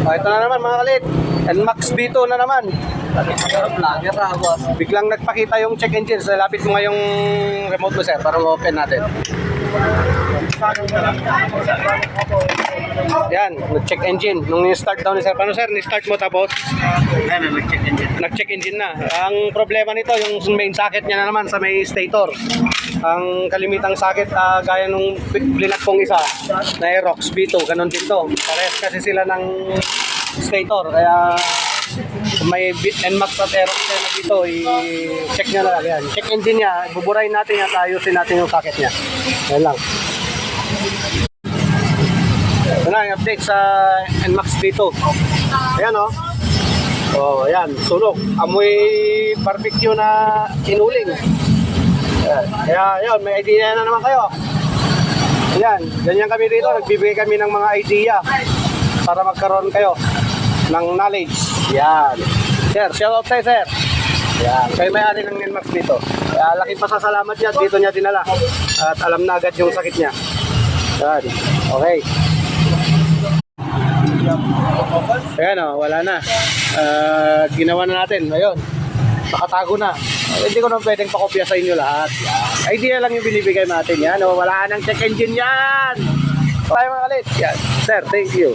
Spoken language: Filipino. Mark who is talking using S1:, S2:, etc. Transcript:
S1: Ito na naman mga kalit. NMAX B2 na naman. Biglang nagpakita yung check engine. So, lapit mo nga yung remote mo, sir, para ma-open natin. Yan, nag-check engine. Nung ni-start daw ni sir. Paano sir? Ni-start mo tapos?
S2: Yan, nag-check engine.
S1: Nag-check engine na. Ang problema nito, yung main socket niya na naman sa may stator. Ang kalimitang socket, gaya nung blinak kong isa, na Aerox B2, ganun din to. Parehas kasi sila ng stator. Kaya may NMAX at Aerox na dito, i-check nyo na lang yan. Check engine niya, buburahin natin yan, ayusin natin yung socket niya. Yan lang. Ito na yung update sa NMAX B2. Ayan o. Oh, ayan, sunog. Amoy barbecue na inuling. Ayan. Kaya yun, may idea na naman kayo. Ayan, ganyan kami dito. Nagbibigay kami ng mga idea para magkaroon kayo ng knowledge. Yan. Sir, shout out sa'yo, sir. Yan. Kayo may-ari ng NMAX dito. Kaya laking pasasalamat niya. Dito niya dinala. At alam na agad yung sakit niya. Yan. Okay. Ayan o, wala na. Ginawa na natin. Ayun. Nakatago na. Hindi ko na pwedeng pakopya sa inyo lahat. Yan. Idea lang yung binibigay natin. Yan o, wala nang check engine yan. Tayo mga kalit. Yan. Sir, thank you.